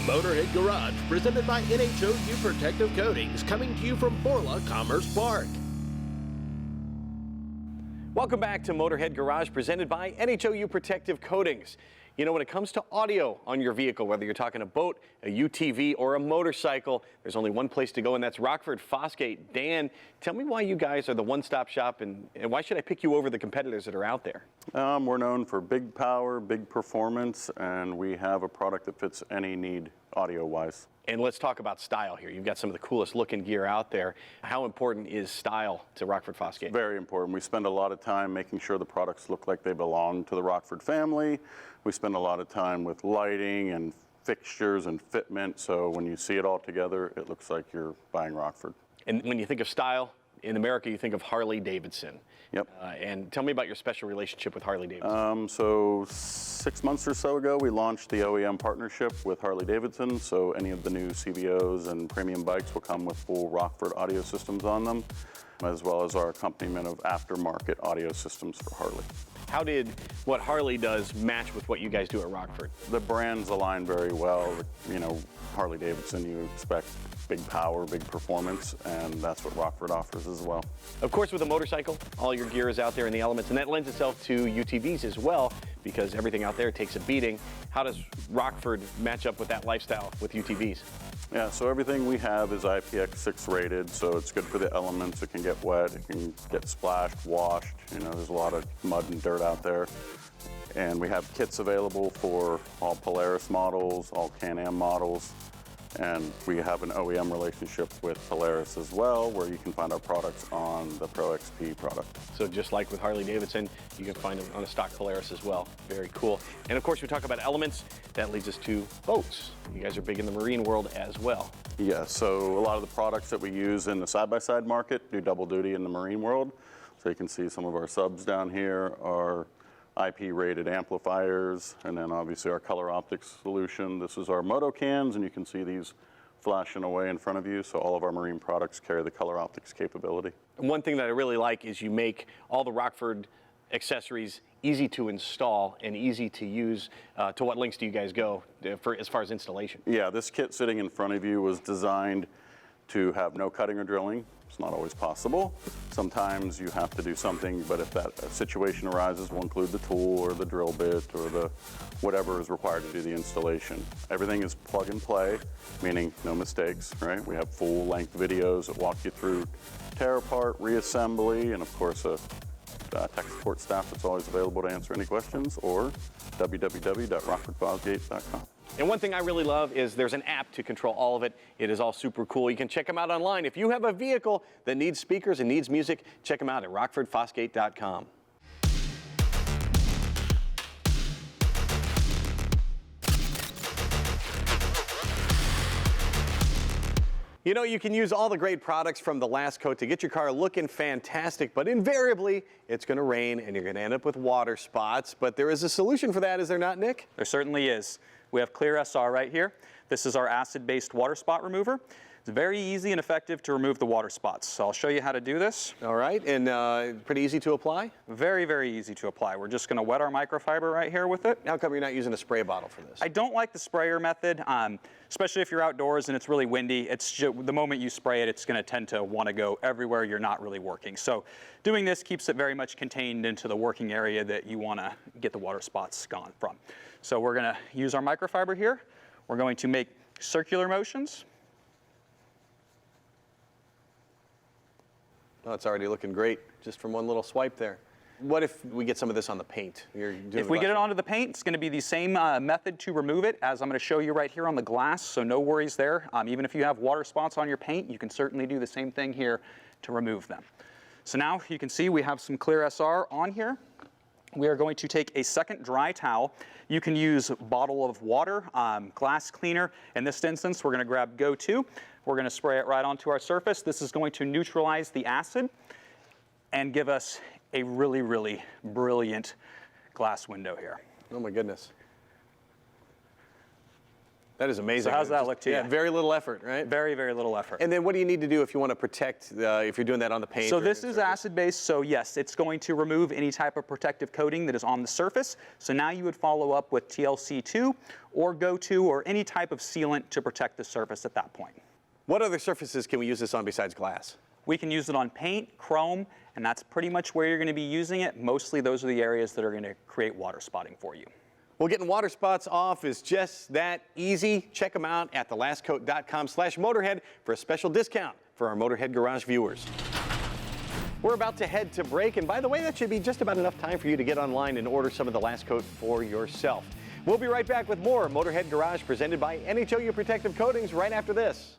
Motorhead Garage, presented by NHOU Protective Coatings, coming to you from Borla Commerce Park. Welcome back to Motorhead Garage, presented by NHOU Protective Coatings. You know, when it comes to audio on your vehicle, whether you're talking a boat, a UTV, or a motorcycle, there's only one place to go, and that's Rockford Fosgate. Dan, tell me why you guys are the one-stop shop, and why should I pick you over the competitors that are out there? We're known for big power, big performance, and we have a product that fits any need audio-wise. And let's talk about style here. You've got some of the coolest looking gear out there. How important is style to Rockford Fosgate? Very important. We spend a lot of time making sure the products look like they belong to the Rockford family. We spend a lot of time with lighting and fixtures and fitment, so when you see it all together, it looks like you're buying Rockford. And when you think of style, in America, you think of Harley Davidson. Yep. And tell me about your special relationship with Harley Davidson. So 6 months or so ago, we launched the OEM partnership with Harley Davidson. So any of the new CVOs and premium bikes will come with full Rockford audio systems on them, as well as our accompaniment of aftermarket audio systems for Harley. How did what Harley does match with what you guys do at Rockford? The brands align very well. You know, Harley Davidson, you expect big power, big performance, and that's what Rockford offers as well. Of course, with a motorcycle, all your gear is out there in the elements, and that lends itself to UTVs as well, because everything out there takes a beating. How does Rockford match up with that lifestyle with UTVs? Yeah, so everything we have is IPX6 rated, so it's good for the elements. It can get wet, it can get splashed, washed. You know, there's a lot of mud and dirt out there. And we have kits available for all Polaris models, all Can-Am models. And we have an OEM relationship with Polaris as well, where you can find our products on the Pro XP product. So just like with Harley Davidson, you can find them on a stock Polaris as well. Very cool. And of course, we talk about elements. That leads us to boats. You guys are big in the marine world as well. Yeah, so a lot of the products that we use in the side-by-side market do double duty in the marine world. So you can see some of our subs down here are IP-rated amplifiers, and then obviously our color optics solution. This is our moto cans, and you can see these flashing away in front of you. So all of our marine products carry the color optics capability. And one thing that I really like is you make all the Rockford accessories easy to install and easy to use. To what lengths do you guys go for as far as installation? Yeah, this kit sitting in front of you was designed to have no cutting or drilling. It's not always possible. Sometimes you have to do something, but if that situation arises, we'll include the tool or the drill bit or the whatever is required to do the installation. Everything is plug and play, meaning no mistakes, right? We have full length videos that walk you through tear apart, reassembly, and of course a tech support staff that's always available to answer any questions, or www.rockfordfosgate.com. And one thing I really love is there's an app to control all of it. It is all super cool. You can check them out online. If you have a vehicle that needs speakers and needs music, check them out at rockfordfosgate.com. You know, you can use all the great products from the last coat to get your car looking fantastic, but invariably it's going to rain and you're going to end up with water spots. But there is a solution for that, is there not, Nick? There certainly is. We have Clear SR right here. This is our acid-based water spot remover. It's very easy and effective to remove the water spots. So I'll show you how to do this. All right, and pretty easy to apply? Very, very easy to apply. We're just going to wet our microfiber right here with it. How come you're not using a spray bottle for this? I don't like the sprayer method, especially if you're outdoors and it's really windy. It's just, the moment you spray it, it's going to tend to want to go everywhere you're not really working. So doing this keeps it very much contained into the working area that you want to get the water spots gone from. So we're going to use our microfiber here. We're going to make circular motions. Oh, it's already looking great just from one little swipe there. What if we get some of this on the paint? If we get it onto the paint, it's going to be the same method to remove it as I'm going to show you right here on the glass, so no worries there. Even if you have water spots on your paint, you can certainly do the same thing here to remove them. So now you can see we have some Clear SR on here. We are going to take a second dry towel. You can use a bottle of water, glass cleaner. In this instance, we're going to grab Go-To. We're going to spray it right onto our surface. This is going to neutralize the acid and give us a really, really brilliant glass window here. Oh my goodness. That is amazing. So how's that look to you? Yeah, very little effort, right? Very, very little effort. And then what do you need to do if you want to protect, if you're doing that on the paint? So or this the is surface? acid-based, so yes, it's going to remove any type of protective coating that is on the surface. So now you would follow up with TLC2 or Go2 or any type of sealant to protect the surface at that point. What other surfaces can we use this on besides glass? We can use it on paint, chrome, and that's pretty much where you're going to be using it. Mostly those are the areas that are going to create water spotting for you. Well, getting water spots off is just that easy. Check them out at thelastcoat.com/Motorhead for a special discount for our Motorhead Garage viewers. We're about to head to break, and by the way, that should be just about enough time for you to get online and order some of the Last Coat for yourself. We'll be right back with more Motorhead Garage presented by NHOU Protective Coatings right after this.